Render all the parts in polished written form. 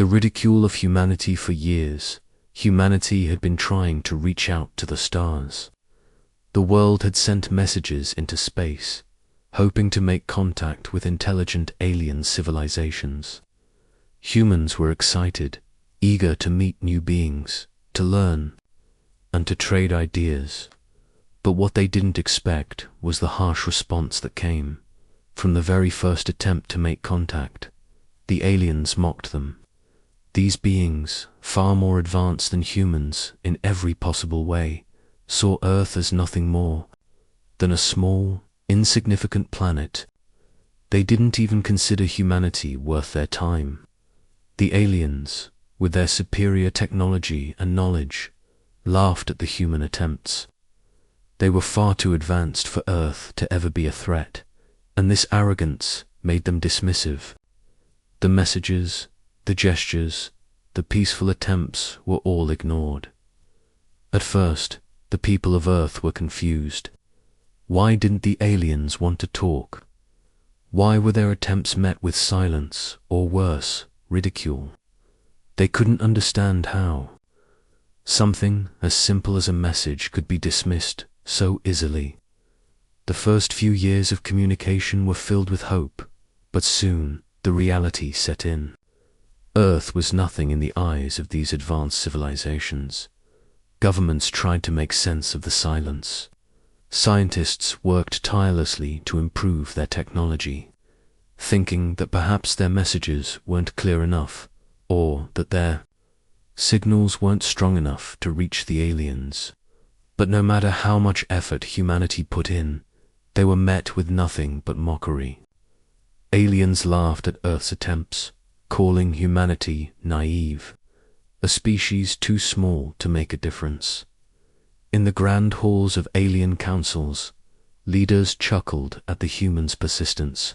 The ridicule of humanity. For years, humanity had been trying to reach out to the stars. The world had sent messages into space, hoping to make contact with intelligent alien civilizations. Humans were excited, eager to meet new beings, to learn, and to trade ideas. But what they didn't expect was the harsh response that came. From the very first attempt to make contact, the aliens mocked them. These beings, far more advanced than humans in every possible way, saw Earth as nothing more than a small, insignificant planet. They didn't even consider humanity worth their time. The aliens, with their superior technology and knowledge, laughed at the human attempts. They were far too advanced for Earth to ever be a threat, and this arrogance made them dismissive. The messages, the gestures, the peaceful attempts were all ignored. At first, the people of Earth were confused. Why didn't the aliens want to talk? Why were their attempts met with silence, or worse, ridicule? They couldn't understand how something as simple as a message could be dismissed so easily. The first few years of communication were filled with hope, but soon the reality set in. Earth was nothing in the eyes of these advanced civilizations. Governments tried to make sense of the silence. Scientists worked tirelessly to improve their technology, thinking that perhaps their messages weren't clear enough, or that their signals weren't strong enough to reach the aliens. But no matter how much effort humanity put in, they were met with nothing but mockery. Aliens laughed at Earth's attempts, calling humanity naive, a species too small to make a difference. In the grand halls of alien councils, leaders chuckled at the humans' persistence.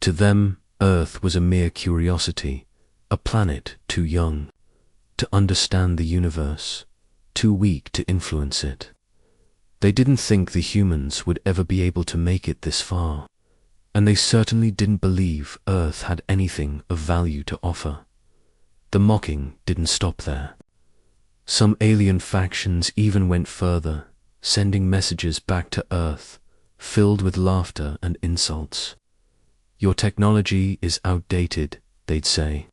To them, Earth was a mere curiosity, a planet too young to understand the universe, too weak to influence it. They didn't think the humans would ever be able to make it this far, and they certainly didn't believe Earth had anything of value to offer. The mocking didn't stop there. Some alien factions even went further, sending messages back to Earth, filled with laughter and insults. "Your technology is outdated," they'd say.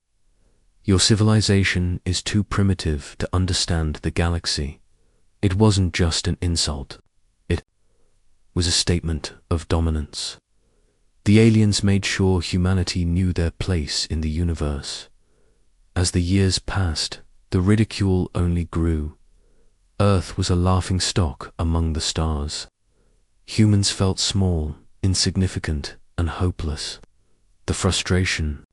"Your civilization is too primitive to understand the galaxy." It wasn't just an insult. It was a statement of dominance. The aliens made sure humanity knew their place in the universe. As the years passed, the ridicule only grew. Earth was a laughing stock among the stars. Humans felt small, insignificant, and hopeless. The frustration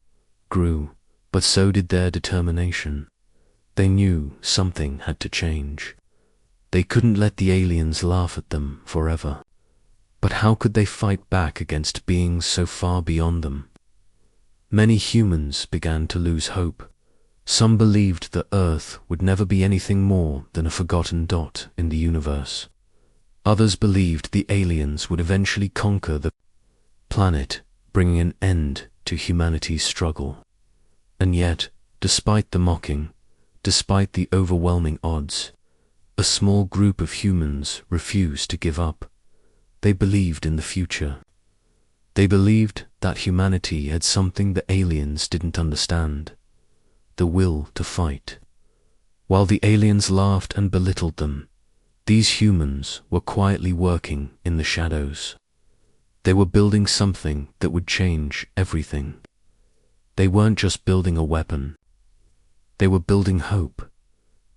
grew, but so did their determination. They knew something had to change. They couldn't let the aliens laugh at them forever. But how could they fight back against beings so far beyond them? Many humans began to lose hope. Some believed that Earth would never be anything more than a forgotten dot in the universe. Others believed the aliens would eventually conquer the planet, bringing an end to humanity's struggle. And yet, despite the mocking, despite the overwhelming odds, a small group of humans refused to give up. They believed in the future. They believed that humanity had something the aliens didn't understand: the will to fight. While the aliens laughed and belittled them, these humans were quietly working in the shadows. They were building something that would change everything. They weren't just building a weapon. They were building hope.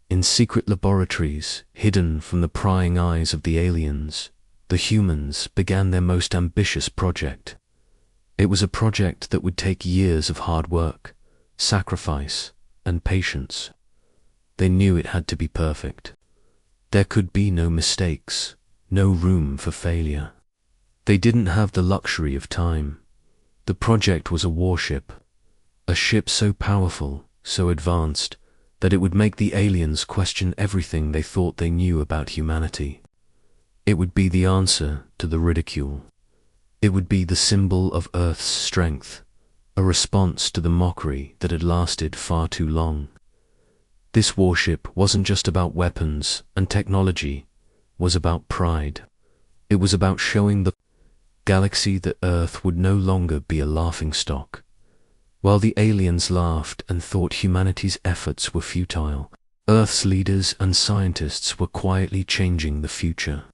In secret laboratories, hidden from the prying eyes of the aliens, the humans began their most ambitious project. It was a project that would take years of hard work, sacrifice, and patience. They knew it had to be perfect. There could be no mistakes, no room for failure. They didn't have the luxury of time. The project was a warship, a ship so powerful, so advanced, that it would make the aliens question everything they thought they knew about humanity. It would be the answer to the ridicule. It would be the symbol of Earth's strength, a response to the mockery that had lasted far too long. This warship wasn't just about weapons and technology, it was about pride. It was about showing the galaxy that Earth would no longer be a laughingstock. While the aliens laughed and thought humanity's efforts were futile, Earth's leaders and scientists were quietly changing the future.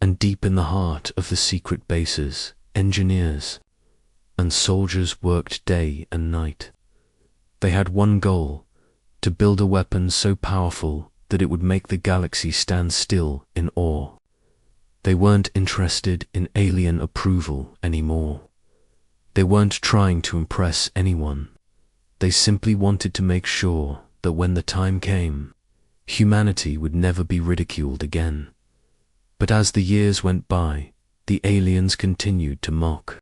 And deep in the heart of the secret bases, engineers and soldiers worked day and night. They had one goal: to build a weapon so powerful that it would make the galaxy stand still in awe. They weren't interested in alien approval anymore. They weren't trying to impress anyone. They simply wanted to make sure that when the time came, humanity would never be ridiculed again. But as the years went by, the aliens continued to mock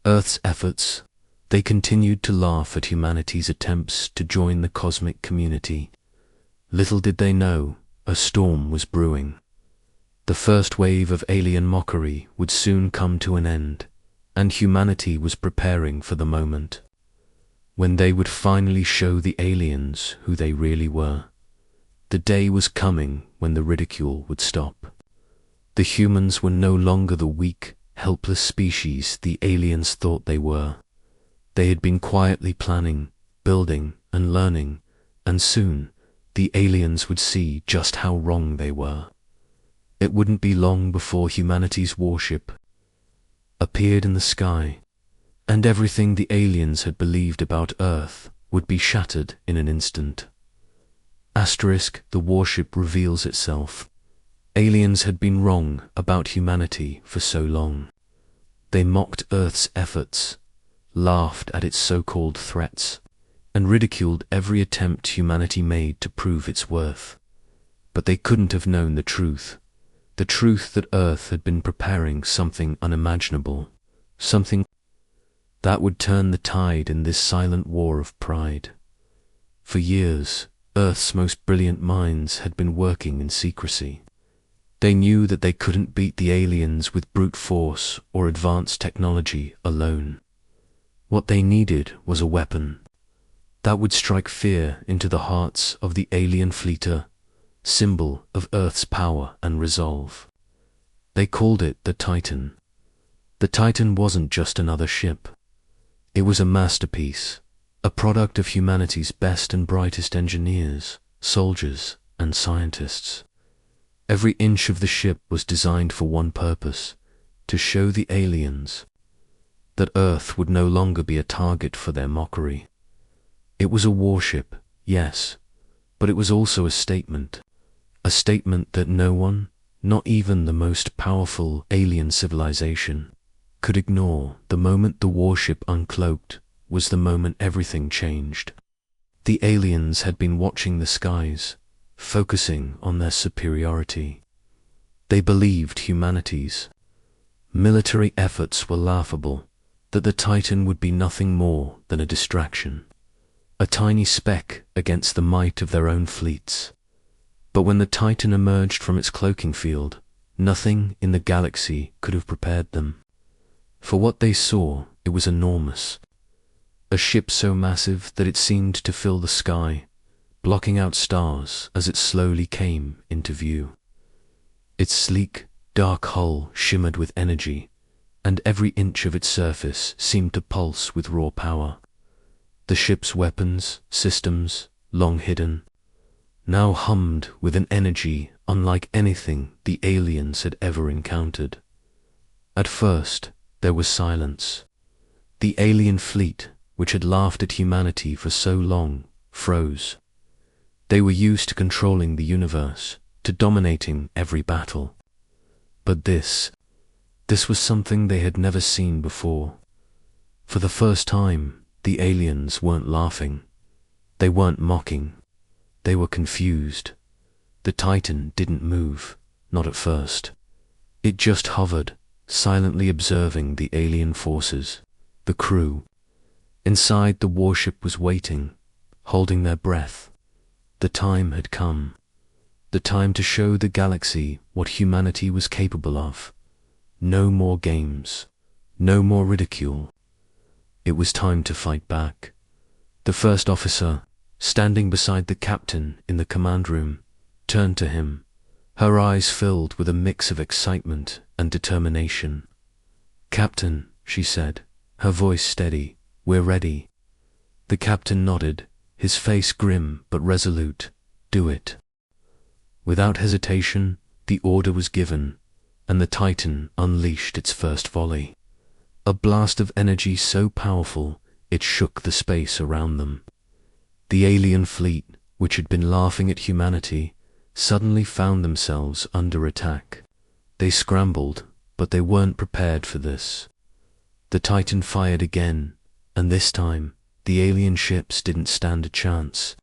Earth's efforts. They continued to laugh at humanity's attempts to join the cosmic community. Little did they know, a storm was brewing. The first wave of alien mockery would soon come to an end, and humanity was preparing for the moment when they would finally show the aliens who they really were. The day was coming when the ridicule would stop. The humans were no longer the weak, helpless species the aliens thought they were. They had been quietly planning, building, and learning, and soon the aliens would see just how wrong they were. It wouldn't be long before humanity's warship appeared in the sky, and everything the aliens had believed about Earth would be shattered in an instant. The warship reveals itself. Aliens had been wrong about humanity for so long. They mocked Earth's efforts, laughed at its so-called threats, and ridiculed every attempt humanity made to prove its worth. But they couldn't have known the truth that Earth had been preparing something unimaginable, something that would turn the tide in this silent war of pride. For years, Earth's most brilliant minds had been working in secrecy. They knew that they couldn't beat the aliens with brute force or advanced technology alone. What they needed was a weapon that would strike fear into the hearts of the alien fleeter, symbol of Earth's power and resolve. They called it the Titan. The Titan wasn't just another ship. It was a masterpiece, a product of humanity's best and brightest engineers, soldiers, and scientists. Every inch of the ship was designed for one purpose: to show the aliens that Earth would no longer be a target for their mockery. It was a warship, yes, but it was also a statement that no one, not even the most powerful alien civilization, could ignore. The moment the warship uncloaked was the moment everything changed. The aliens had been watching the skies, focusing on their superiority. They believed humanity's military efforts were laughable, that the Titan would be nothing more than a distraction, a tiny speck against the might of their own fleets. But when the Titan emerged from its cloaking field, nothing in the galaxy could have prepared them. For what they saw, it was enormous. A ship so massive that it seemed to fill the sky, blocking out stars as it slowly came into view. Its sleek, dark hull shimmered with energy, and every inch of its surface seemed to pulse with raw power. The ship's weapons, systems, long hidden, now hummed with an energy unlike anything the aliens had ever encountered. At first, there was silence. The alien fleet, which had laughed at humanity for so long, froze. They were used to controlling the universe, to dominating every battle. But this was something they had never seen before. For the first time, the aliens weren't laughing. They weren't mocking. They were confused. The Titan didn't move, not at first. It just hovered, silently observing the alien forces. The crew inside the warship was waiting, holding their breath. The time had come. The time to show the galaxy what humanity was capable of. No more games. No more ridicule. It was time to fight back. The first officer, standing beside the captain in the command room, turned to him, her eyes filled with a mix of excitement and determination. "Captain," she said, her voice steady, "we're ready." The captain nodded, his face grim but resolute. "Do it." Without hesitation, the order was given, and the Titan unleashed its first volley. A blast of energy so powerful it shook the space around them. The alien fleet, which had been laughing at humanity, suddenly found themselves under attack. They scrambled, but they weren't prepared for this. The Titan fired again, and this time, the alien ships didn't stand a chance.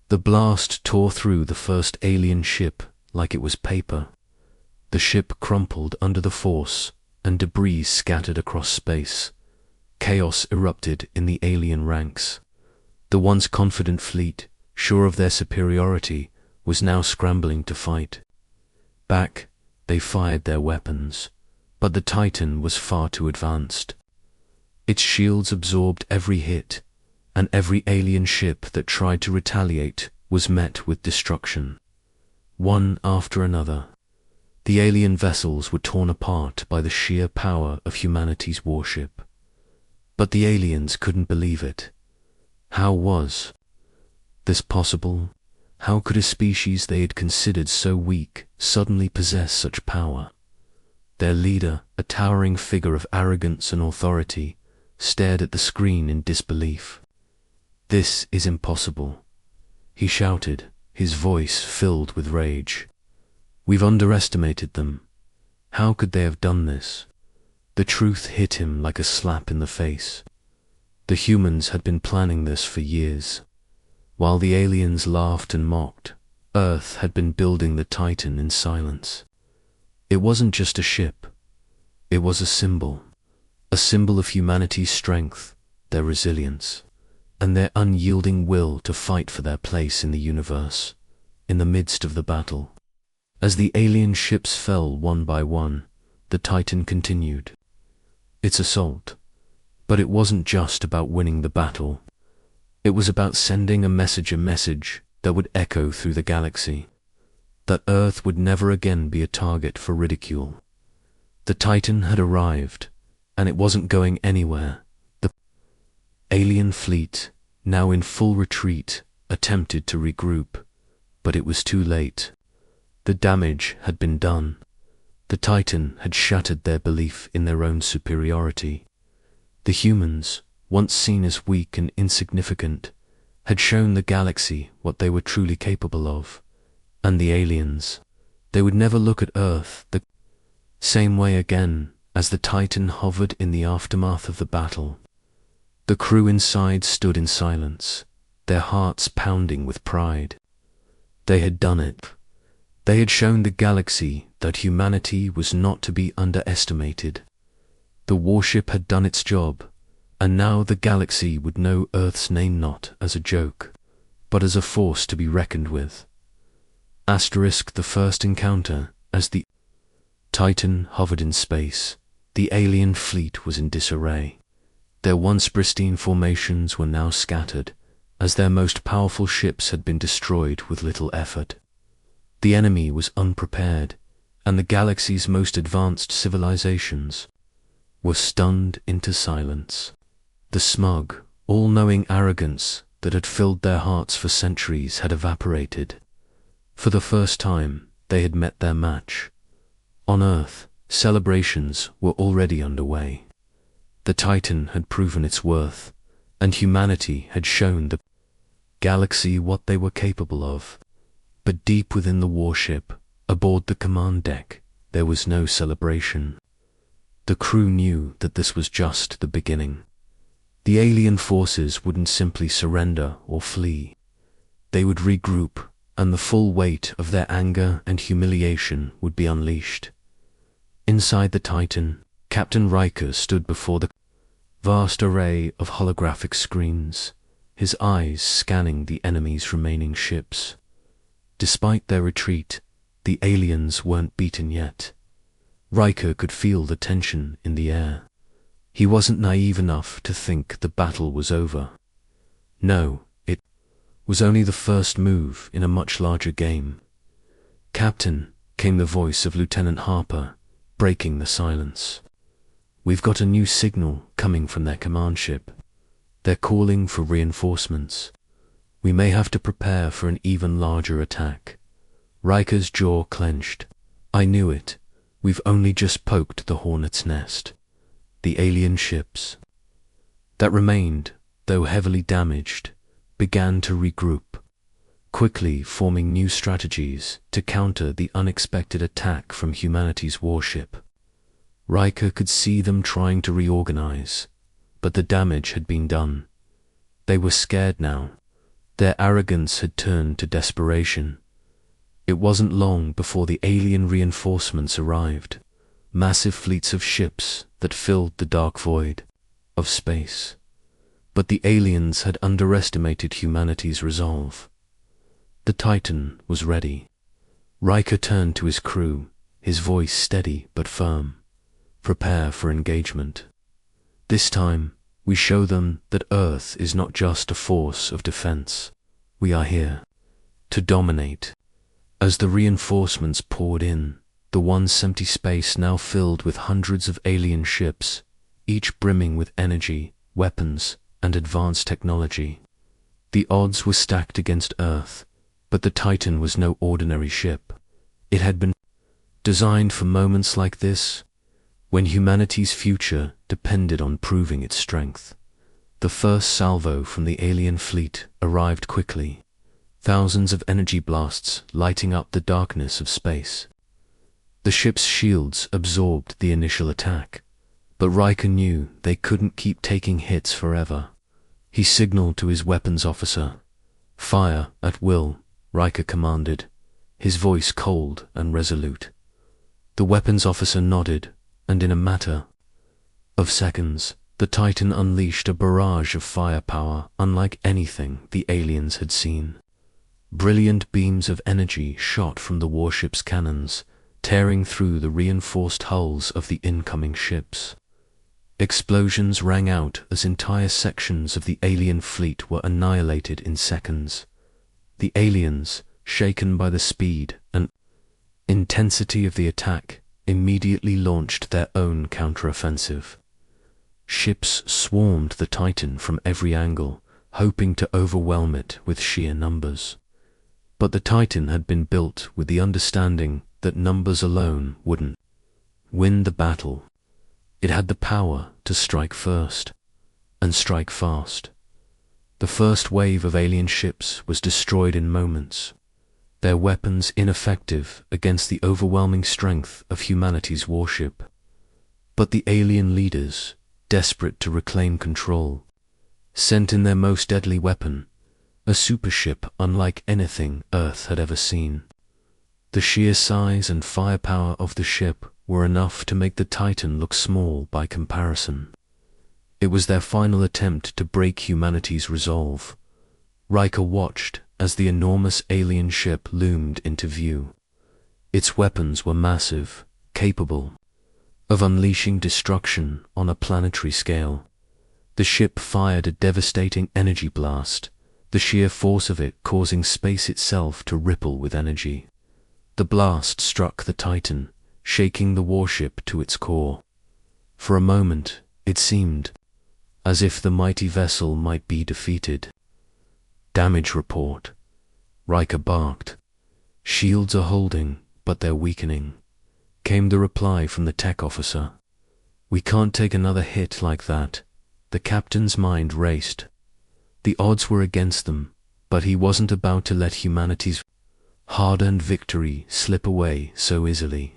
The blast tore through the first alien ship like it was paper. The ship crumpled under the force, and debris scattered across space. Chaos erupted in the alien ranks. The once confident fleet, sure of their superiority, was now scrambling to fight. Back, they fired their weapons, but the Titan was far too advanced. Its shields absorbed every hit, and every alien ship that tried to retaliate was met with destruction. One after another, the alien vessels were torn apart by the sheer power of humanity's warship. But the aliens couldn't believe it. How was this possible? How could a species they had considered so weak suddenly possess such power? Their leader, a towering figure of arrogance and authority, stared at the screen in disbelief. "This is impossible," he shouted, his voice filled with rage. "We've underestimated them. How could they have done this?" The truth hit him like a slap in the face. The humans had been planning this for years. While the aliens laughed and mocked, Earth had been building the Titan in silence. It wasn't just a ship. It was a symbol of humanity's strength, their resilience, and their unyielding will to fight for their place in the universe, in the midst of the battle. As the alien ships fell one by one, the Titan continued its assault. But it wasn't just about winning the battle. It was about sending a message that would echo through the galaxy, that Earth would never again be a target for ridicule. The Titan had arrived, and it wasn't going anywhere. The alien fleet, now in full retreat, attempted to regroup, but it was too late. The damage had been done. The Titan had shattered their belief in their own superiority. The humans, once seen as weak and insignificant, had shown the galaxy what they were truly capable of. And the aliens, they would never look at Earth the same way again. As the Titan hovered in the aftermath of the battle, the crew inside stood in silence, their hearts pounding with pride. They had done it. They had shown the galaxy that humanity was not to be underestimated. The warship had done its job, and now the galaxy would know Earth's name not as a joke, but as a force to be reckoned with. The first encounter. As the Titan hovered in space, the alien fleet was in disarray. Their once pristine formations were now scattered, as their most powerful ships had been destroyed with little effort. The enemy was unprepared, and the galaxy's most advanced civilizations were stunned into silence. The smug, all-knowing arrogance that had filled their hearts for centuries had evaporated. For the first time, they had met their match. On Earth, celebrations were already underway. The Titan had proven its worth, and humanity had shown the galaxy what they were capable of. But deep within the warship, aboard the command deck, there was no celebration. The crew knew that this was just the beginning. The alien forces wouldn't simply surrender or flee. They would regroup, and the full weight of their anger and humiliation would be unleashed. Inside the Titan, Captain Riker stood before the vast array of holographic screens, his eyes scanning the enemy's remaining ships. Despite their retreat, the aliens weren't beaten yet. Riker could feel the tension in the air. He wasn't naive enough to think the battle was over. No, it was only the first move in a much larger game. "Captain," came the voice of Lieutenant Harper, breaking the silence. "We've got a new signal coming from their command ship. They're calling for reinforcements. We may have to prepare for an even larger attack." Riker's jaw clenched. "I knew it. We've only just poked the hornet's nest." The alien ships that remained, though heavily damaged, began to regroup, quickly forming new strategies to counter the unexpected attack from humanity's warship. Riker could see them trying to reorganize, but the damage had been done. They were scared now. Their arrogance had turned to desperation. It wasn't long before the alien reinforcements arrived, massive fleets of ships that filled the dark void of space. But the aliens had underestimated humanity's resolve. The Titan was ready. Riker turned to his crew, his voice steady but firm. "Prepare for engagement. This time, we show them that Earth is not just a force of defense. We are here to dominate." As the reinforcements poured in, the once empty space now filled with hundreds of alien ships, each brimming with energy, weapons, and advanced technology. The odds were stacked against Earth, but the Titan was no ordinary ship. It had been designed for moments like this, when humanity's future depended on proving its strength. The first salvo from the alien fleet arrived quickly, thousands of energy blasts lighting up the darkness of space. The ship's shields absorbed the initial attack, but Riker knew they couldn't keep taking hits forever. He signaled to his weapons officer. "Fire at will," Riker commanded, his voice cold and resolute. The weapons officer nodded, and in a matter of seconds, the Titan unleashed a barrage of firepower unlike anything the aliens had seen. Brilliant beams of energy shot from the warship's cannons, tearing through the reinforced hulls of the incoming ships. Explosions rang out as entire sections of the alien fleet were annihilated in seconds. The aliens, shaken by the speed and intensity of the attack, immediately launched their own counteroffensive. Ships swarmed the Titan from every angle, hoping to overwhelm it with sheer numbers. But the Titan had been built with the understanding that numbers alone wouldn't win the battle. It had the power to strike first, and strike fast. The first wave of alien ships was destroyed in moments, their weapons ineffective against the overwhelming strength of humanity's warship. But the alien leaders, desperate to reclaim control, sent in their most deadly weapon, a supership unlike anything Earth had ever seen. The sheer size and firepower of the ship were enough to make the Titan look small by comparison. It was their final attempt to break humanity's resolve. Riker watched as the enormous alien ship loomed into view. Its weapons were massive, capable of unleashing destruction on a planetary scale. The ship fired a devastating energy blast, the sheer force of it causing space itself to ripple with energy. The blast struck the Titan, shaking the warship to its core. For a moment, it seemed as if the mighty vessel might be defeated. "Damage report," Riker barked. "Shields are holding, but they're weakening," came the reply from the tech officer. "We can't take another hit like that." The captain's mind raced. The odds were against them, but he wasn't about to let humanity's hard-earned victory slip away so easily.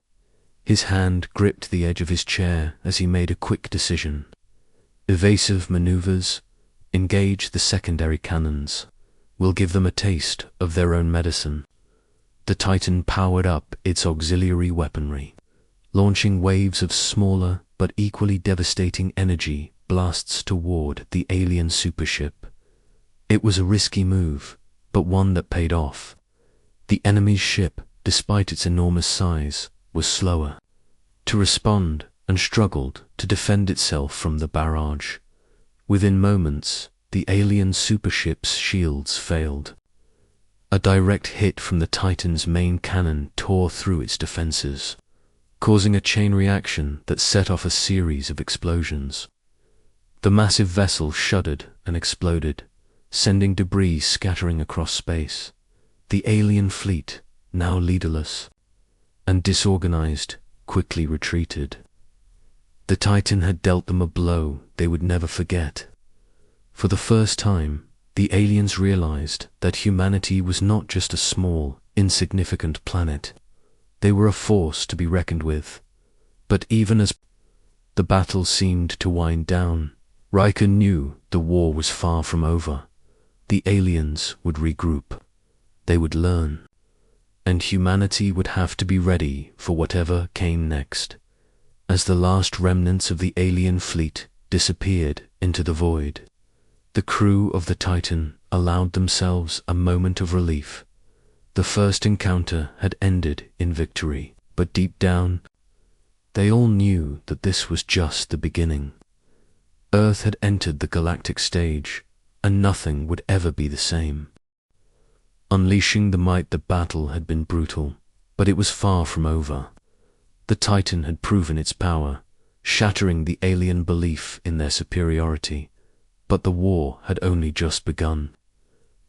His hand gripped the edge of his chair as he made a quick decision. Evasive maneuvers, engage the secondary cannons. We'll give them a taste of their own medicine. The Titan powered up its auxiliary weaponry, launching waves of smaller but equally devastating energy blasts toward the alien supership. It was a risky move, but one that paid off. The enemy's ship, despite its enormous size, was slower to respond and struggled to defend itself from the barrage. Within moments, the alien supership's shields failed. A direct hit from the Titan's main cannon tore through its defenses, causing a chain reaction that set off a series of explosions. The massive vessel shuddered and exploded, sending debris scattering across space. The alien fleet, now leaderless and disorganized, quickly retreated. The Titan had dealt them a blow they would never forget. For the first time, the aliens realized that humanity was not just a small, insignificant planet. They were a force to be reckoned with. But even as the battle seemed to wind down, Riker knew the war was far from over. The aliens would regroup. They would learn. And humanity would have to be ready for whatever came next. As the last remnants of the alien fleet disappeared into the void, the crew of the Titan allowed themselves a moment of relief. The first encounter had ended in victory, but deep down, they all knew that this was just the beginning. Earth had entered the galactic stage, and nothing would ever be the same. Unleashing the might, the battle had been brutal, but it was far from over. The Titan had proven its power, shattering the alien belief in their superiority. But the war had only just begun.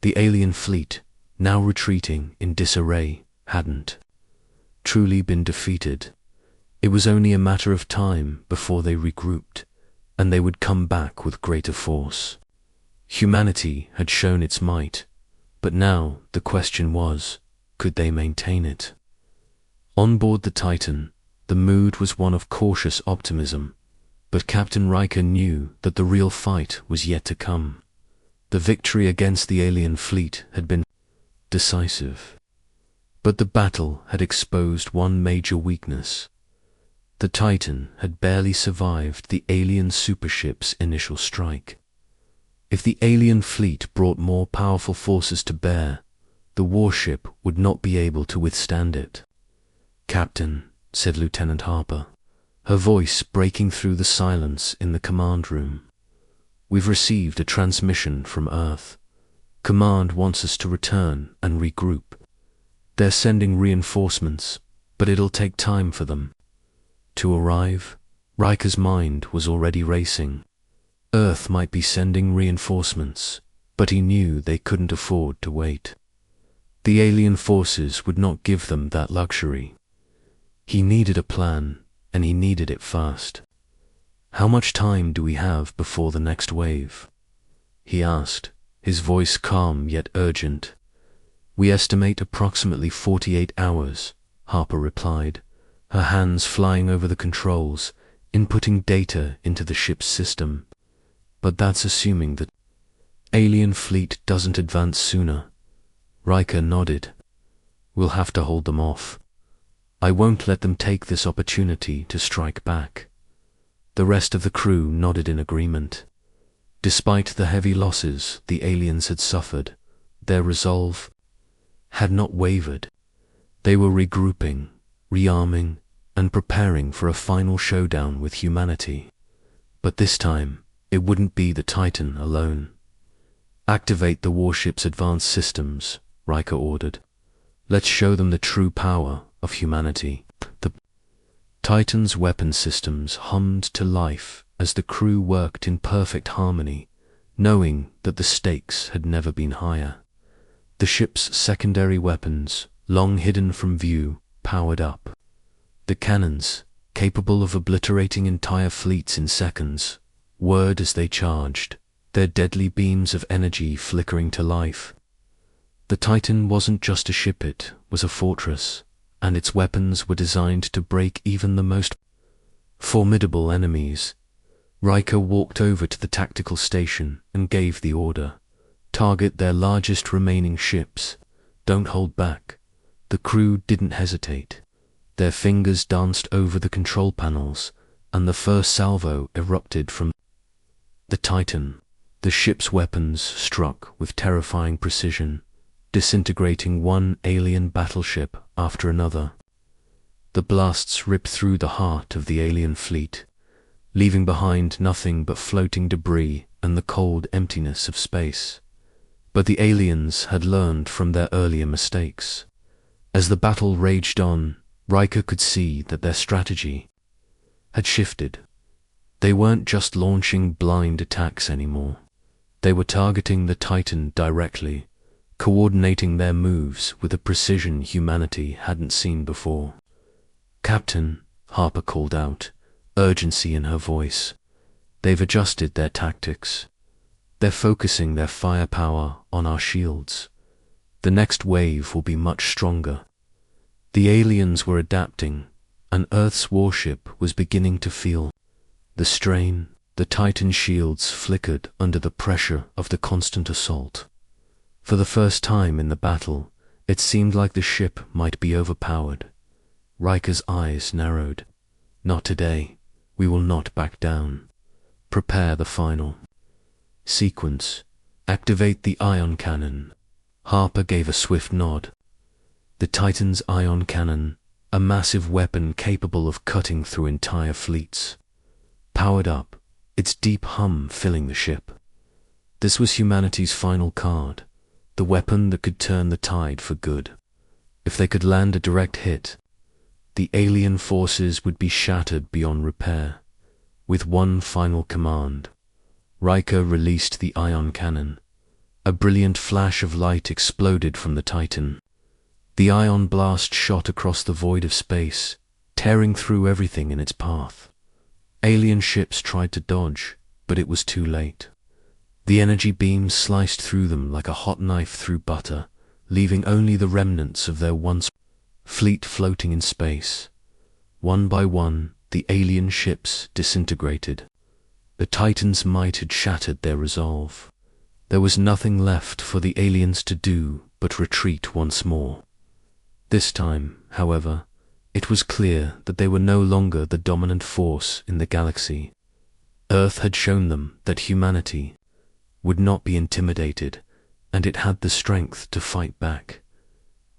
The alien fleet, now retreating in disarray, hadn't truly been defeated. It was only a matter of time before they regrouped, and they would come back with greater force. Humanity had shown its might, but now the question was, could they maintain it? On board the Titan, the mood was one of cautious optimism, but Captain Riker knew that the real fight was yet to come. The victory against the alien fleet had been decisive, but the battle had exposed one major weakness. The Titan had barely survived the alien supership's initial strike. If the alien fleet brought more powerful forces to bear, the warship would not be able to withstand it. "Captain," said Lieutenant Harper, her voice breaking through the silence in the command room, "we've received a transmission from Earth. Command wants us to return and regroup. They're sending reinforcements, but it'll take time for them to arrive." Riker's mind was already racing. Earth might be sending reinforcements, but he knew they couldn't afford to wait. The alien forces would not give them that luxury. He needed a plan, and he needed it fast. "How much time do we have before the next wave?" he asked, his voice calm yet urgent. "We estimate approximately 48 hours, Harper replied, her hands flying over the controls, inputting data into the ship's system. "But that's assuming the alien fleet doesn't advance sooner." Riker nodded. "We'll have to hold them off. I won't let them take this opportunity to strike back." The rest of the crew nodded in agreement. Despite the heavy losses the aliens had suffered, their resolve had not wavered. They were regrouping, rearming, and preparing for a final showdown with humanity. But this time, it wouldn't be the Titan alone. "Activate the warship's advanced systems," Riker ordered. "Let's show them the true power of humanity." The Titan's weapon systems hummed to life as the crew worked in perfect harmony, knowing that the stakes had never been higher. The ship's secondary weapons, long hidden from view, powered up. The cannons, capable of obliterating entire fleets in seconds, whirred as they charged, their deadly beams of energy flickering to life. The Titan wasn't just a ship, it was a fortress, and its weapons were designed to break even the most formidable enemies. Riker walked over to the tactical station and gave the order. "Target their largest remaining ships. Don't hold back." The crew didn't hesitate. Their fingers danced over the control panels, and the first salvo erupted from the Titan. The ship's weapons struck with terrifying precision, disintegrating one alien battleship after another. The blasts ripped through the heart of the alien fleet, leaving behind nothing but floating debris and the cold emptiness of space. But the aliens had learned from their earlier mistakes. As the battle raged on, Riker could see that their strategy had shifted. They weren't just launching blind attacks anymore. They were targeting the Titan directly, coordinating their moves with a precision humanity hadn't seen before. "Captain," Harper called out, urgency in her voice. "They've adjusted their tactics. They're focusing their firepower on our shields. The next wave will be much stronger." The aliens were adapting, and Earth's warship was beginning to feel the strain. The Titan shields flickered under the pressure of the constant assault. For the first time in the battle, it seemed like the ship might be overpowered. Riker's eyes narrowed. "Not today. We will not back down. Prepare the final sequence. Activate the ion cannon." Harper gave a swift nod. The Titan's ion cannon, a massive weapon capable of cutting through entire fleets, powered up, its deep hum filling the ship. This was humanity's final card, the weapon that could turn the tide for good. If they could land a direct hit, the alien forces would be shattered beyond repair. With one final command, Riker released the ion cannon. A brilliant flash of light exploded from the Titan. The ion blast shot across the void of space, tearing through everything in its path. Alien ships tried to dodge, but it was too late. The energy beams sliced through them like a hot knife through butter, leaving only the remnants of their once fleet floating in space. One by one, the alien ships disintegrated. The Titan's might had shattered their resolve. There was nothing left for the aliens to do but retreat once more. This time, however, it was clear that they were no longer the dominant force in the galaxy. Earth had shown them that humanity would not be intimidated, and it had the strength to fight back.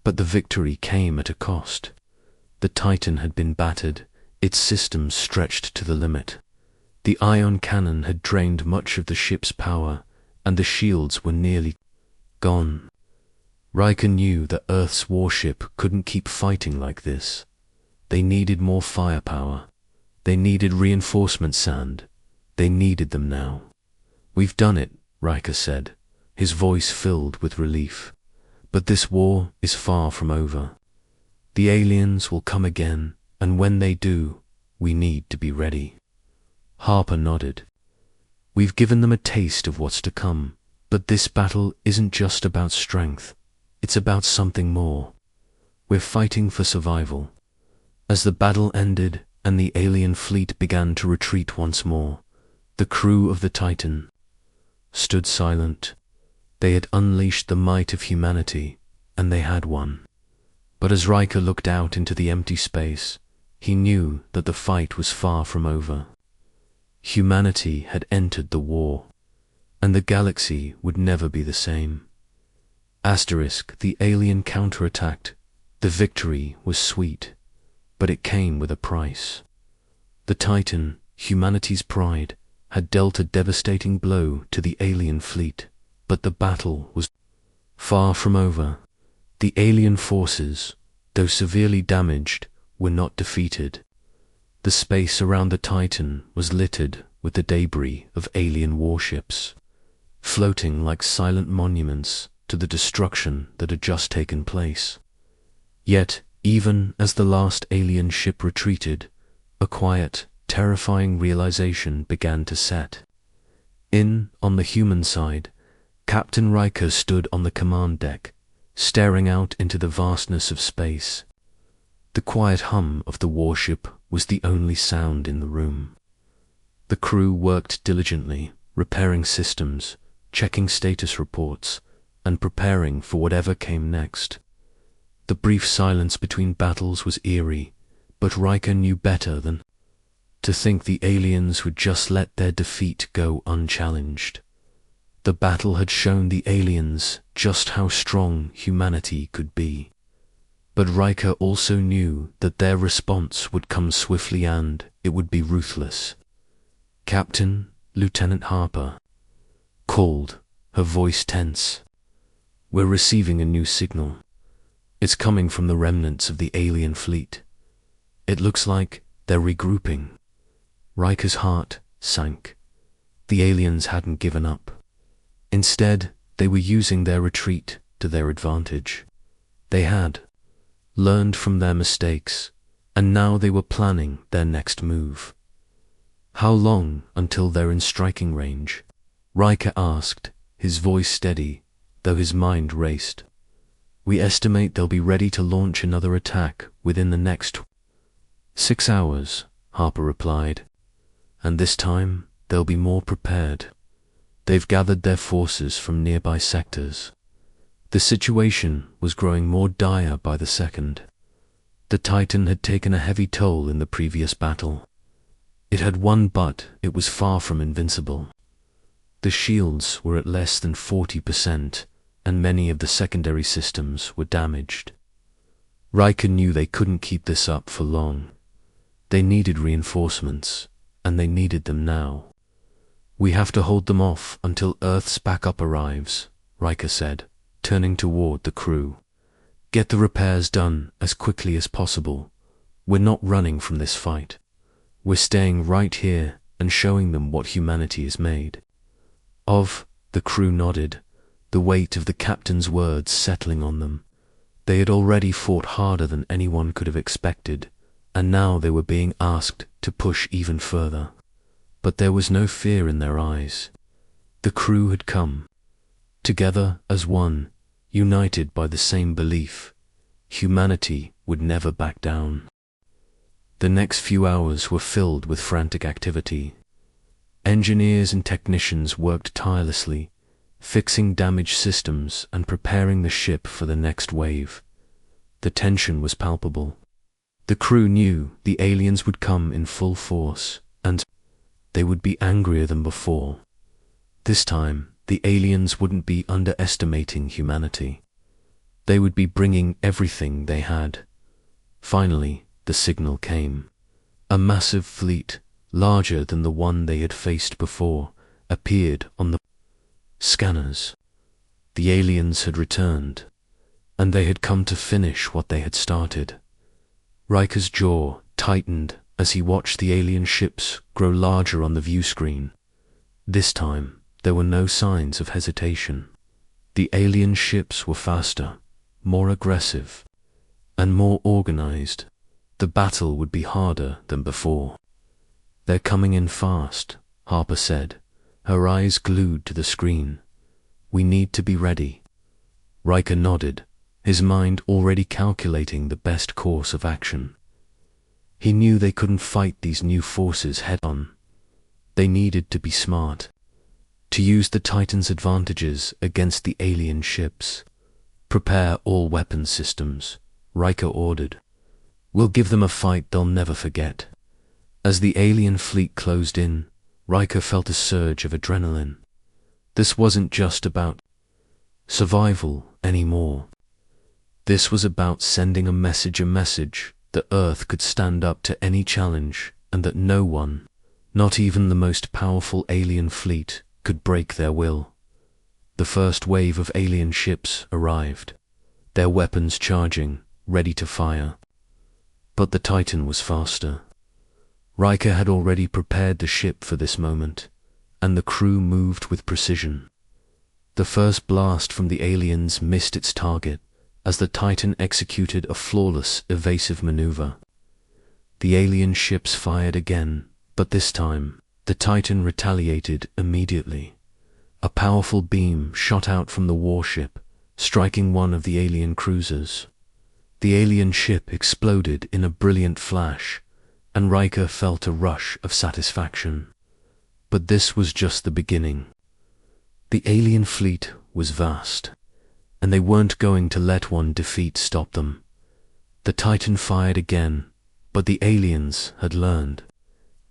But the victory came at a cost. The Titan had been battered, its systems stretched to the limit. The ion cannon had drained much of the ship's power, and the shields were nearly gone. Riker knew that Earth's warship couldn't keep fighting like this. They needed more firepower. They needed reinforcement sand. They needed them now. "We've done it," Riker said, his voice filled with relief. "But this war is far from over. The aliens will come again, and when they do, we need to be ready." Harper nodded. "We've given them a taste of what's to come, but this battle isn't just about strength. It's about something more. We're fighting for survival." As the battle ended and the alien fleet began to retreat once more, the crew of the Titan stood silent. They had unleashed the might of humanity, and they had won. But as Riker looked out into the empty space, he knew that the fight was far from over. Humanity had entered the war, and the galaxy would never be the same. The alien counterattacked. The victory was sweet, but it came with a price. The Titan, humanity's pride, had dealt a devastating blow to the alien fleet, but the battle was far from over. The alien forces, though severely damaged, were not defeated. The space around the Titan was littered with the debris of alien warships, floating like silent monuments to the destruction that had just taken place. Yet, even as the last alien ship retreated, a quiet, terrifying realization began to set in. On the human side, Captain Riker stood on the command deck, staring out into the vastness of space. The quiet hum of the warship was the only sound in the room. The crew worked diligently, repairing systems, checking status reports, and preparing for whatever came next. The brief silence between battles was eerie, but Riker knew better than to think the aliens would just let their defeat go unchallenged. The battle had shown the aliens just how strong humanity could be. But Riker also knew that their response would come swiftly and it would be ruthless. "Captain, Lieutenant Harper," called, her voice tense. "We're receiving a new signal. It's coming from the remnants of the alien fleet. It looks like they're regrouping." Riker's heart sank. The aliens hadn't given up. Instead, they were using their retreat to their advantage. They had learned from their mistakes, and now they were planning their next move. "How long until they're in striking range?" Riker asked, his voice steady, though his mind raced. "We estimate they'll be ready to launch another attack within the next 6 hours, Harper replied. "And this time, they'll be more prepared. They've gathered their forces from nearby sectors." The situation was growing more dire by the second. The Titan had taken a heavy toll in the previous battle. It had won, but it was far from invincible. The shields were at less than 40%, and many of the secondary systems were damaged. Riker knew they couldn't keep this up for long. They needed reinforcements, and they needed them now. "We have to hold them off until Earth's backup arrives," Riker said, turning toward the crew. "Get the repairs done as quickly as possible. We're not running from this fight. We're staying right here and showing them what humanity is made of." The crew nodded, the weight of the captain's words settling on them. They had already fought harder than anyone could have expected, and now they were being asked to push even further. But there was no fear in their eyes. The crew had come together as one, united by the same belief: humanity would never back down. The next few hours were filled with frantic activity. Engineers and technicians worked tirelessly, fixing damaged systems and preparing the ship for the next wave. The tension was palpable. The crew knew the aliens would come in full force, and they would be angrier than before. This time, the aliens wouldn't be underestimating humanity. They would be bringing everything they had. Finally, the signal came. A massive fleet, larger than the one they had faced before, appeared on the scanners. The aliens had returned, and they had come to finish what they had started. Riker's jaw tightened as he watched the alien ships grow larger on the view screen. This time, there were no signs of hesitation. The alien ships were faster, more aggressive, and more organized. The battle would be harder than before. "They're coming in fast," Harper said, her eyes glued to the screen. "We need to be ready." Riker nodded, his mind already calculating the best course of action. He knew they couldn't fight these new forces head-on. They needed to be smart, to use the Titan's advantages against the alien ships. "Prepare all weapons systems," Riker ordered. "We'll give them a fight they'll never forget." As the alien fleet closed in, Riker felt a surge of adrenaline. This wasn't just about survival anymore. This was about sending a message that Earth could stand up to any challenge and that no one, not even the most powerful alien fleet, could break their will. The first wave of alien ships arrived, their weapons charging, ready to fire. But the Titan was faster. Riker had already prepared the ship for this moment, and the crew moved with precision. The first blast from the aliens missed its target as the Titan executed a flawless, evasive maneuver. The alien ships fired again, but this time, the Titan retaliated immediately. A powerful beam shot out from the warship, striking one of the alien cruisers. The alien ship exploded in a brilliant flash, and Riker felt a rush of satisfaction. But this was just the beginning. The alien fleet was vast, and they weren't going to let one defeat stop them. The Titan fired again, but the aliens had learned.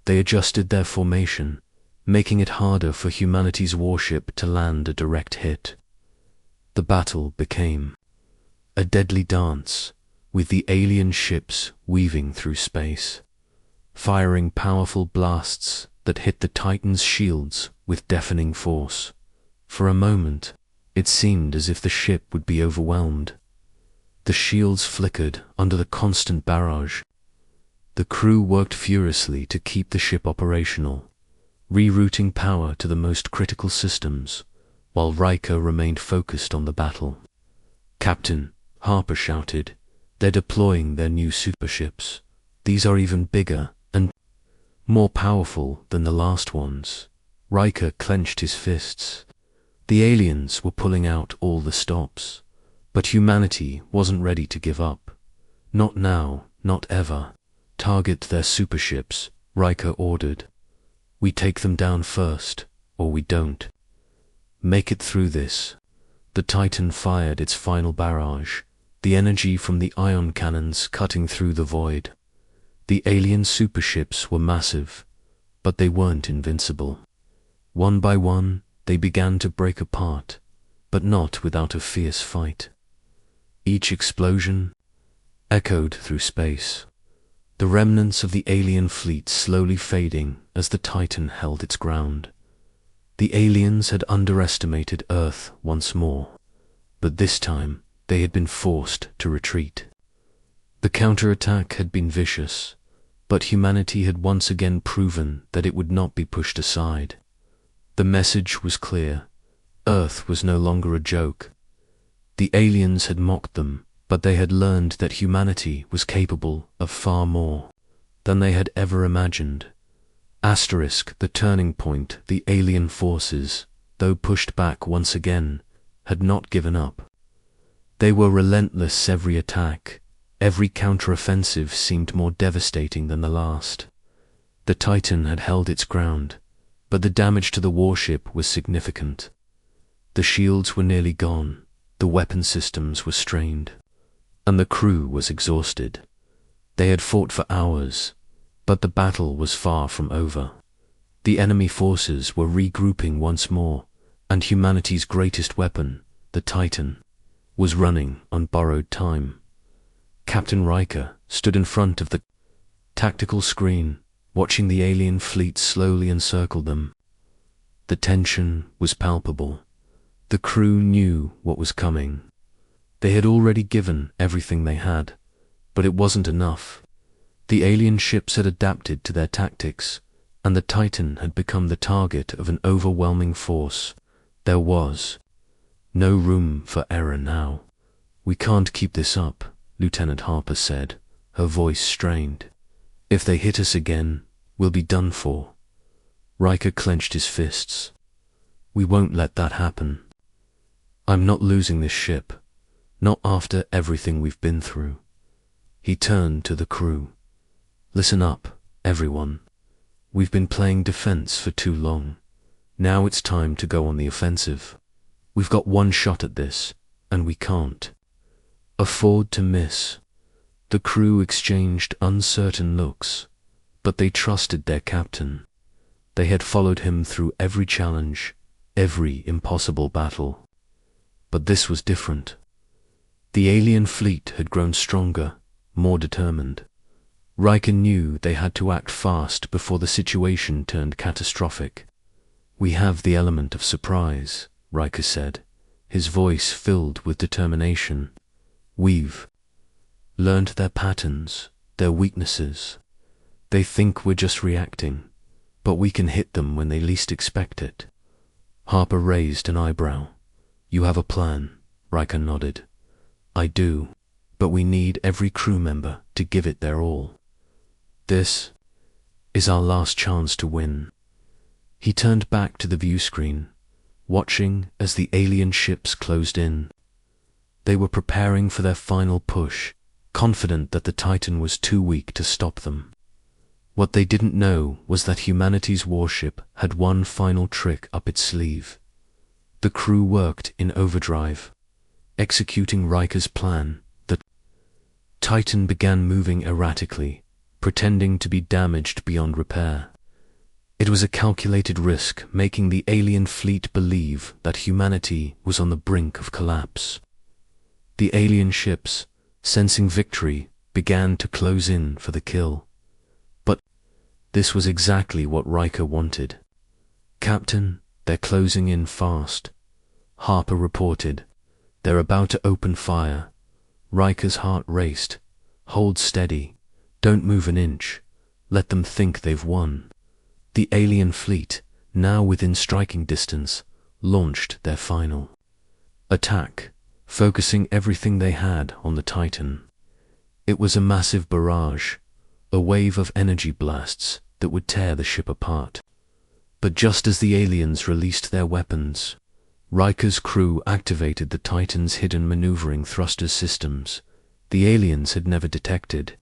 They adjusted their formation, making it harder for humanity's warship to land a direct hit. The battle became a deadly dance, with the alien ships weaving through space, firing powerful blasts that hit the Titan's shields with deafening force. For a moment, it seemed as if the ship would be overwhelmed. The shields flickered under the constant barrage. The crew worked furiously to keep the ship operational, rerouting power to the most critical systems, while Riker remained focused on the battle. "Captain," Harper shouted, "they're deploying their new superships. These are even bigger and more powerful than the last ones." Riker clenched his fists. The aliens were pulling out all the stops, but humanity wasn't ready to give up. Not now, not ever. "Target their superships," Riker ordered. "We take them down first, or we don't. Make it through this." The Titan fired its final barrage, the energy from the ion cannons cutting through the void. The alien superships were massive, but they weren't invincible. One by one, they began to break apart, but not without a fierce fight. Each explosion echoed through space, the remnants of the alien fleet slowly fading as the Titan held its ground. The aliens had underestimated Earth once more, but this time they had been forced to retreat. The counterattack had been vicious, but humanity had once again proven that it would not be pushed aside. The message was clear. Earth was no longer a joke. The aliens had mocked them, but they had learned that humanity was capable of far more than they had ever imagined. The turning point, the alien forces, though pushed back once again, had not given up. They were relentless. Every attack, every counteroffensive seemed more devastating than the last. The Titan had held its ground, but the damage to the warship was significant. The shields were nearly gone, the weapon systems were strained, and the crew was exhausted. They had fought for hours, but the battle was far from over. The enemy forces were regrouping once more, and humanity's greatest weapon, the Titan, was running on borrowed time. Captain Riker stood in front of the tactical screen, watching the alien fleet slowly encircle them. The tension was palpable. The crew knew what was coming. They had already given everything they had, but it wasn't enough. The alien ships had adapted to their tactics, and the Titan had become the target of an overwhelming force. There was no room for error now. "We can't keep this up," Lieutenant Harper said, her voice strained. "If they hit us again, we'll be done for." Riker clenched his fists. "We won't let that happen. I'm not losing this ship, not after everything we've been through." He turned to the crew. "Listen up, everyone. We've been playing defense for too long. Now it's time to go on the offensive. We've got one shot at this, and we can't afford to miss." The crew exchanged uncertain looks, but they trusted their captain. They had followed him through every challenge, every impossible battle. But this was different. The alien fleet had grown stronger, more determined. Riker knew they had to act fast before the situation turned catastrophic. "We have the element of surprise," Riker said, his voice filled with determination. "We've learned their patterns, their weaknesses. They think we're just reacting, but we can hit them when they least expect it." Harper raised an eyebrow. "You have a plan," Riker nodded. "I do, but we need every crew member to give it their all. This is our last chance to win." He turned back to the view screen, watching as the alien ships closed in. They were preparing for their final push, confident that the Titan was too weak to stop them. What they didn't know was that humanity's warship had one final trick up its sleeve. The crew worked in overdrive, executing Riker's plan. The Titan began moving erratically, pretending to be damaged beyond repair. It was a calculated risk, making the alien fleet believe that humanity was on the brink of collapse. The alien ships, sensing victory, began to close in for the kill. But this was exactly what Riker wanted. "Captain, they're closing in fast," Harper reported. "They're about to open fire." Riker's heart raced. "Hold steady. Don't move an inch. Let them think they've won." The alien fleet, now within striking distance, launched their final attack, focusing everything they had on the Titan. It was a massive barrage, a wave of energy blasts that would tear the ship apart. But just as the aliens released their weapons, Riker's crew activated the Titan's hidden maneuvering thruster systems the aliens had never detected.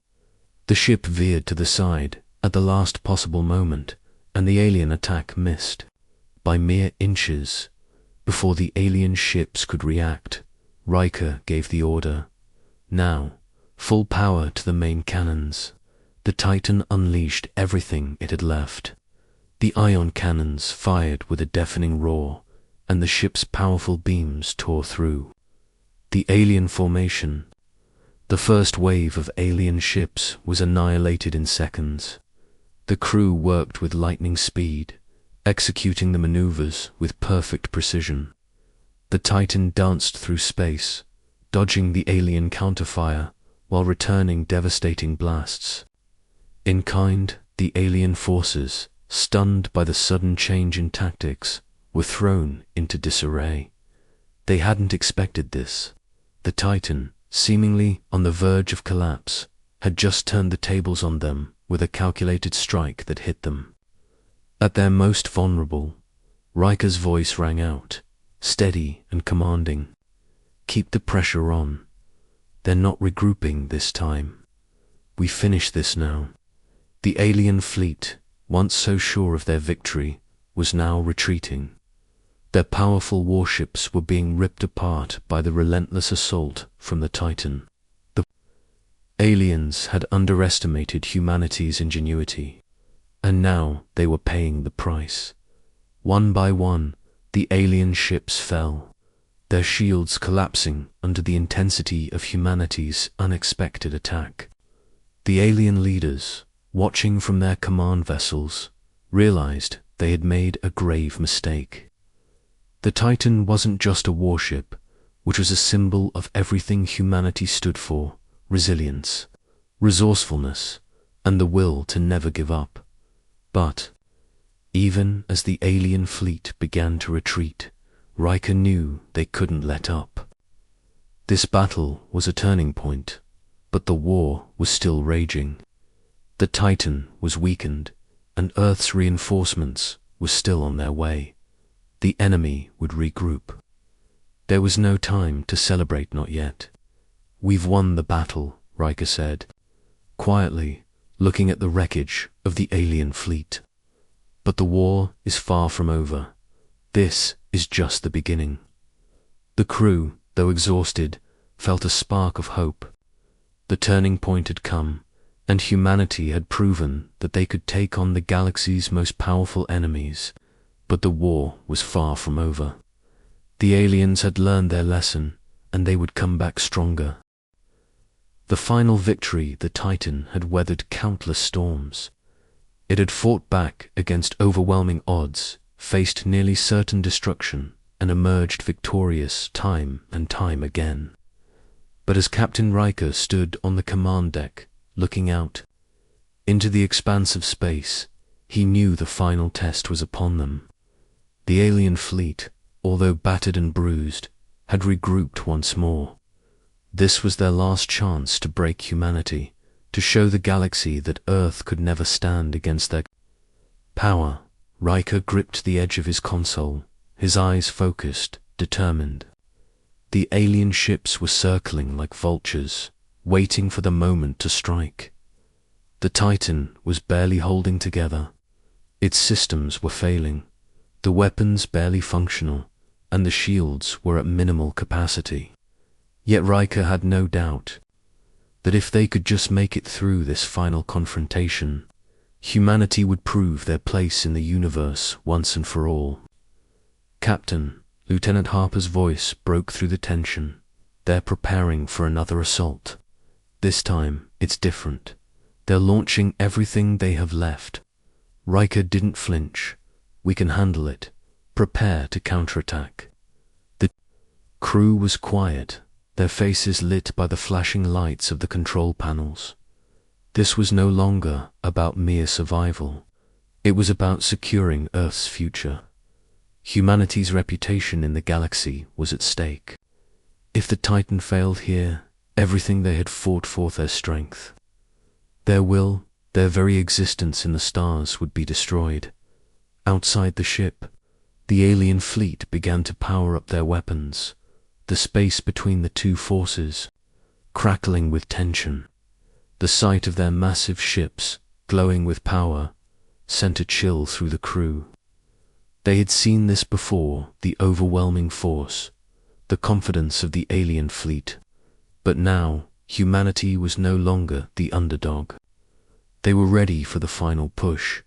The ship veered to the side at the last possible moment, and the alien attack missed by mere inches. Before the alien ships could react, Riker gave the order. Now, full power to the main cannons. The Titan unleashed everything it had left. The ion cannons fired with a deafening roar, and the ship's powerful beams tore through the alien formation. The first wave of alien ships was annihilated in seconds. The crew worked with lightning speed, executing the maneuvers with perfect precision. The Titan danced through space, dodging the alien counterfire while returning devastating blasts. In kind, the alien forces, stunned by the sudden change in tactics, were thrown into disarray. They hadn't expected this. The Titan, seemingly on the verge of collapse, had just turned the tables on them with a calculated strike that hit them. At their most vulnerable, Riker's voice rang out, steady and commanding. "Keep the pressure on. They're not regrouping this time. We finish this now." The alien fleet, once so sure of their victory, was now retreating. Their powerful warships were being ripped apart by the relentless assault from the Titan. The aliens had underestimated humanity's ingenuity, and now they were paying the price. One by one, the alien ships fell, their shields collapsing under the intensity of humanity's unexpected attack. The alien leaders, watching from their command vessels, realized they had made a grave mistake. The Titan wasn't just a warship, which was a symbol of everything humanity stood for: resilience, resourcefulness, and the will to never give up. But even as the alien fleet began to retreat, Riker knew they couldn't let up. This battle was a turning point, but the war was still raging. The Titan was weakened, and Earth's reinforcements were still on their way. The enemy would regroup. There was no time to celebrate, not yet. "We've won the battle," Riker said, quietly, looking at the wreckage of the alien fleet. "But the war is far from over. This is just the beginning." The crew, though exhausted, felt a spark of hope. The turning point had come, and humanity had proven that they could take on the galaxy's most powerful enemies. But the war was far from over. The aliens had learned their lesson, and they would come back stronger. The final victory, the Titan had weathered countless storms. It had fought back against overwhelming odds, faced nearly certain destruction, and emerged victorious time and time again. But as Captain Riker stood on the command deck, looking out into the expanse of space, he knew the final test was upon them. The alien fleet, although battered and bruised, had regrouped once more. This was their last chance to break humanity, to show the galaxy that Earth could never stand against their power. Riker gripped the edge of his console, his eyes focused, determined. The alien ships were circling like vultures, waiting for the moment to strike. The Titan was barely holding together. Its systems were failing, the weapons barely functional, and the shields were at minimal capacity. Yet Riker had no doubt that if they could just make it through this final confrontation, humanity would prove their place in the universe once and for all. "Captain," Lieutenant Harper's voice broke through the tension, "they're preparing for another assault." This time, it's different. They're launching everything they have left. Riker didn't flinch. We can handle it. Prepare to counterattack. The crew was quiet, their faces lit by the flashing lights of the control panels. This was no longer about mere survival. It was about securing Earth's future. Humanity's reputation in the galaxy was at stake. If the Titan failed here, everything they had fought for, their strength, their will, their very existence in the stars would be destroyed. Outside the ship, the alien fleet began to power up their weapons, the space between the two forces crackling with tension. The sight of their massive ships, glowing with power, sent a chill through the crew. They had seen this before, the overwhelming force, the confidence of the alien fleet. But now, humanity was no longer the underdog. They were ready for the final push.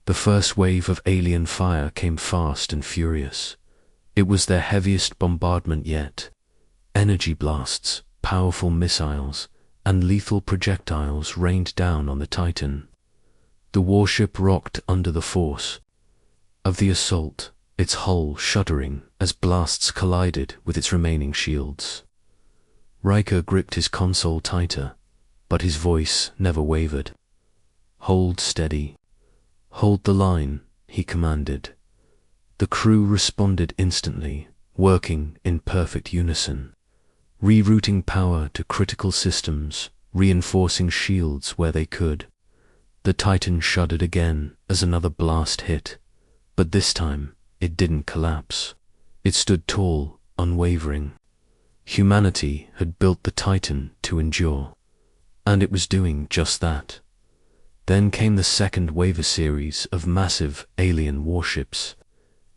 The first wave of alien fire came fast and furious. It was their heaviest bombardment yet. Energy blasts, powerful missiles, and lethal projectiles rained down on the Titan. The warship rocked under the force of the assault, its hull shuddering as blasts collided with its remaining shields. Riker gripped his console tighter, but his voice never wavered. "Hold steady. Hold the line," he commanded. The crew responded instantly, working in perfect unison, rerouting power to critical systems, reinforcing shields where they could. The Titan shuddered again as another blast hit, but this time it didn't collapse. It stood tall, unwavering. Humanity had built the Titan to endure, and it was doing just that. Then came the second wave series of massive alien warships,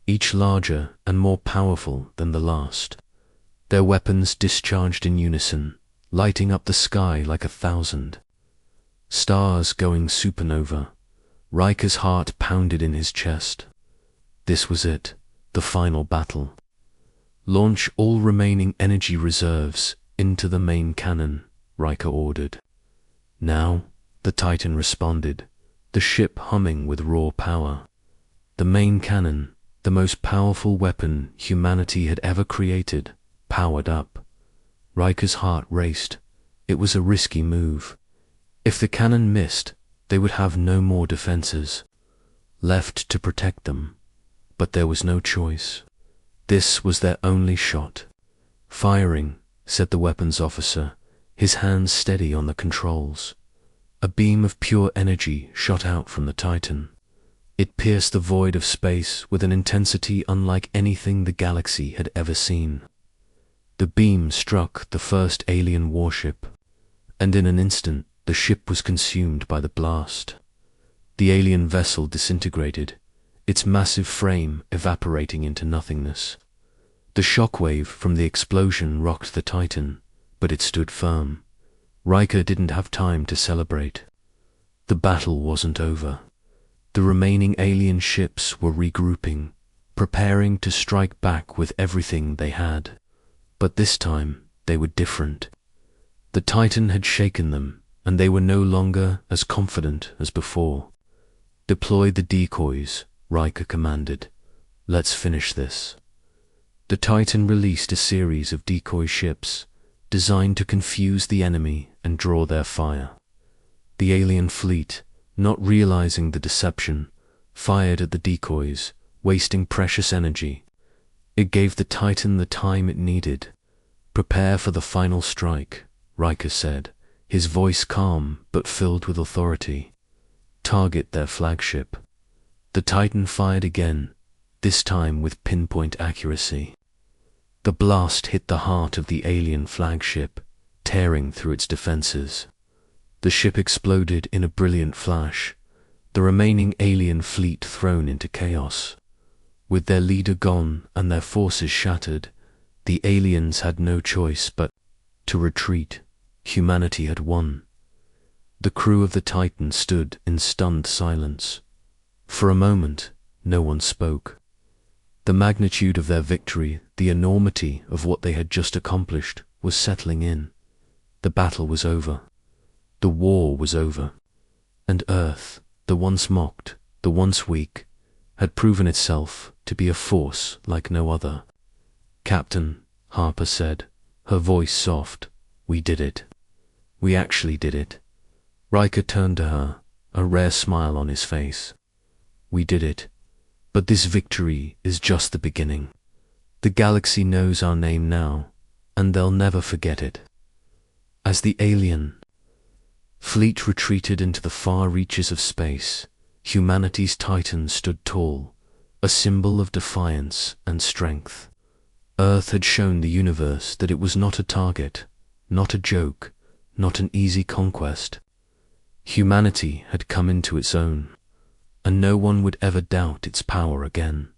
each larger and more powerful than the last. Their weapons discharged in unison, lighting up the sky like 1,000 stars going supernova. Riker's heart pounded in his chest. This was it, the final battle. "Launch all remaining energy reserves into the main cannon," Riker ordered. Now, the Titan responded, the ship humming with raw power. The main cannon, the most powerful weapon humanity had ever created, powered up. Riker's heart raced. It was a risky move. If the cannon missed, they would have no more defenses left to protect them. But there was no choice. This was their only shot. "Firing," said the weapons officer, his hands steady on the controls. A beam of pure energy shot out from the Titan. It pierced the void of space with an intensity unlike anything the galaxy had ever seen. The beam struck the first alien warship, and in an instant the ship was consumed by the blast. The alien vessel disintegrated, its massive frame evaporating into nothingness. The shockwave from the explosion rocked the Titan, but it stood firm. Riker didn't have time to celebrate. The battle wasn't over. The remaining alien ships were regrouping, preparing to strike back with everything they had. But this time, they were different. The Titan had shaken them, and they were no longer as confident as before. "Deploy the decoys," Riker commanded. "Let's finish this." The Titan released a series of decoy ships, designed to confuse the enemy and draw their fire. The alien fleet, not realizing the deception, fired at the decoys, wasting precious energy. It gave the Titan the time it needed. "Prepare for the final strike," Riker said, his voice calm but filled with authority. "Target their flagship." The Titan fired again, this time with pinpoint accuracy. The blast hit the heart of the alien flagship, tearing through its defenses. The ship exploded in a brilliant flash, the remaining alien fleet thrown into chaos. With their leader gone and their forces shattered, the aliens had no choice but to retreat. Humanity had won. The crew of the Titan stood in stunned silence. For a moment, no one spoke. The magnitude of their victory, the enormity of what they had just accomplished, was settling in. The battle was over. The war was over. And Earth, the once mocked, the once weak, had proven itself to be a force like no other. "Captain," Harper said, her voice soft, "we did it. We actually did it." Riker turned to her, a rare smile on his face. "We did it. But this victory is just the beginning. The galaxy knows our name now, and they'll never forget it." As the alien fleet retreated into the far reaches of space, humanity's Titan stood tall, a symbol of defiance and strength. Earth had shown the universe that it was not a target, not a joke, not an easy conquest. Humanity had come into its own, and no one would ever doubt its power again.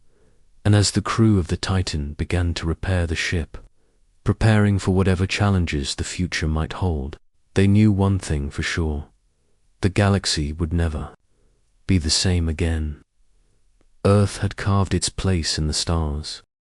And as the crew of the Titan began to repair the ship, preparing for whatever challenges the future might hold, they knew one thing for sure: the galaxy would never be the same again. Earth had carved its place in the stars.